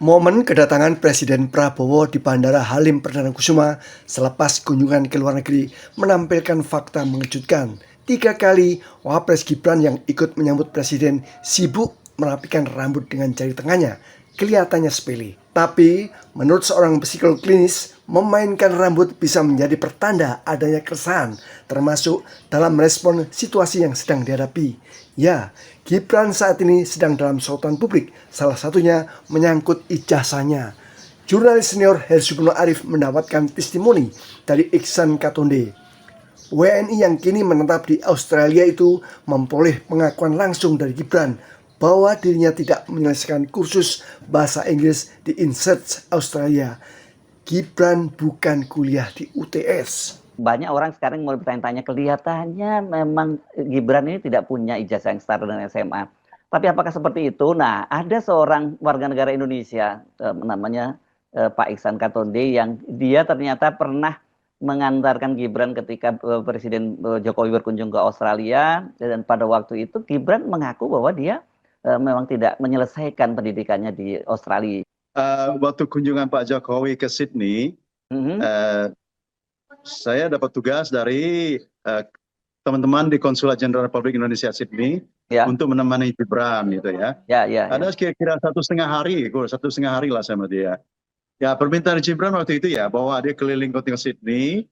Momen kedatangan Presiden Prabowo di Bandara Halim Perdana Kusuma selepas kunjungan ke luar negeri menampilkan fakta mengejutkan. 3 kali Wapres Gibran yang ikut menyambut Presiden sibuk merapikan rambut dengan jari tengahnya. Kelihatannya sepele. Tapi, menurut seorang psikolog klinis, memainkan rambut bisa menjadi pertanda adanya keresahan, termasuk dalam merespon situasi yang sedang dihadapi. Ya, Gibran saat ini sedang dalam sorotan publik, salah satunya menyangkut ijazahnya. Jurnalis senior Hersubno Arif mendapatkan testimoni dari Iksan Katonde. WNI yang kini menetap di Australia itu memperoleh pengakuan langsung dari Gibran bahwa dirinya tidak menyelesaikan kursus bahasa Inggris di INSEAD Australia. Gibran bukan kuliah di UTS. Banyak orang sekarang mulai bertanya-tanya, kelihatannya memang Gibran ini tidak punya ijazah yang setara dengan SMA. Tapi apakah seperti itu? Nah, ada seorang warga negara Indonesia, namanya Pak Iksan Katonde, yang dia ternyata pernah mengantarkan Gibran ketika Presiden Jokowi berkunjung ke Australia, dan pada waktu itu Gibran mengaku bahwa dia memang tidak menyelesaikan pendidikannya di Australia. Waktu kunjungan Pak Jokowi ke Sydney, saya dapat tugas dari teman-teman di Konsulat Jenderal Republik Indonesia Sydney untuk menemani Gibran, gitu ya. Ada kira-kira 1,5 hari, 1,5 hari lah sama dia. Ya, permintaan Gibran waktu itu ya, bahwa dia keliling kota Sydney,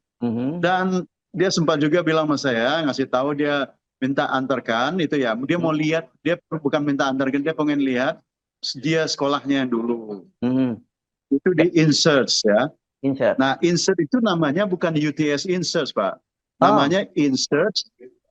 dan dia sempat juga bilang sama saya, ngasih tahu dia minta antarkan itu ya, dia mau lihat, dia bukan minta antarkan, dia pengen lihat dia sekolahnya dulu. Itu di INSEAD ya. Nah, INSEAD itu namanya bukan UTS INSEAD, Pak. Namanya INSEAD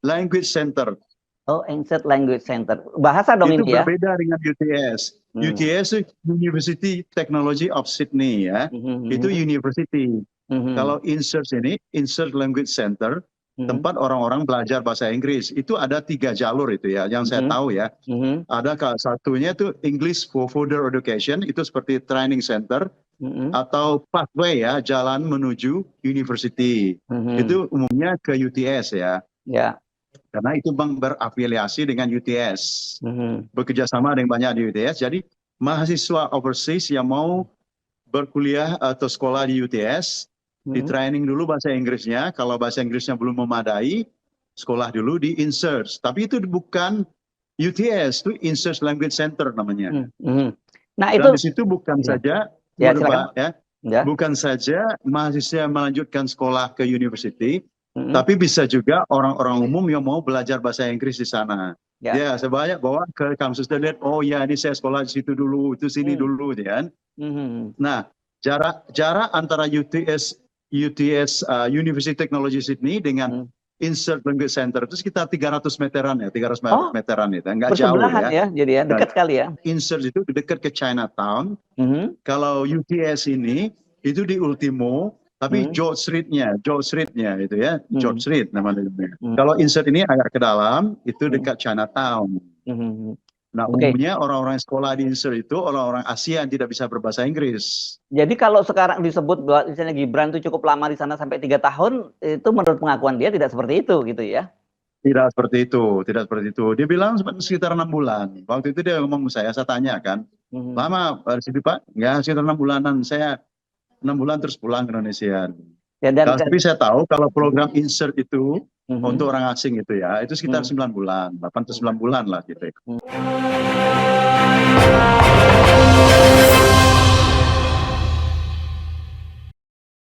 Language Center. Oh, INSEAD Language Center. Bahasa dong itu ini ya? Itu berbeda dengan UTS. UTS itu University Technology of Sydney ya. Itu university. Kalau INSEAD ini, INSEAD Language Center, tempat orang-orang belajar bahasa Inggris. Itu ada 3 jalur itu ya, yang saya tahu ya. Ada satunya itu English for Further Education, itu seperti training center, atau pathway ya, jalan menuju university. Itu umumnya ke UTS ya. Karena itu berafiliasi dengan UTS. Bekerja sama dengan banyak di UTS. Jadi mahasiswa overseas yang mau berkuliah atau sekolah di UTS, di training dulu bahasa Inggrisnya. Kalau bahasa Inggrisnya belum memadai, sekolah dulu di INSEAD. Tapi itu bukan UTS, itu INSEAD Language Center namanya. Nah, dan di situ bukan saja bukan saja mahasiswa melanjutkan sekolah ke university, tapi bisa juga orang-orang umum yang mau belajar bahasa Inggris di sana. Ya, sebanyak bawa ke kampus dan lihat, oh ya ini saya sekolah di situ dulu, itu sini dulu, kan. Nah, jarak antara UTS University Technology Sydney dengan INSEAD Language Center itu sekitar 300 meteran ya, 300 meteran itu, nggak jauh ya. Jadi ya, dekat kali ya. INSEAD itu dekat ke Chinatown. Kalau UTS ini itu di Ultimo, tapi George Street-nya itu ya, George Street namanya. Kalau INSEAD ini agak ke dalam, itu dekat Chinatown. Nah, umumnya orang-orang sekolah di INSEAD itu orang-orang Asia yang tidak bisa berbahasa Inggris. Jadi kalau sekarang disebut bahwa misalnya Gibran itu cukup lama di sana sampai 3 tahun, itu menurut pengakuan dia tidak seperti itu gitu ya? Tidak seperti itu. Dia bilang sekitar 6 bulan. Waktu itu dia ngomong saya tanya kan, lama di situ Pak? Ya sekitar 6 bulanan. Saya 6 bulan terus pulang ke Indonesia. Tapi saya tahu kalau program INSEAD itu untuk orang asing itu ya, itu sekitar 9 bulan, 8 atau 9 bulan lah gitu.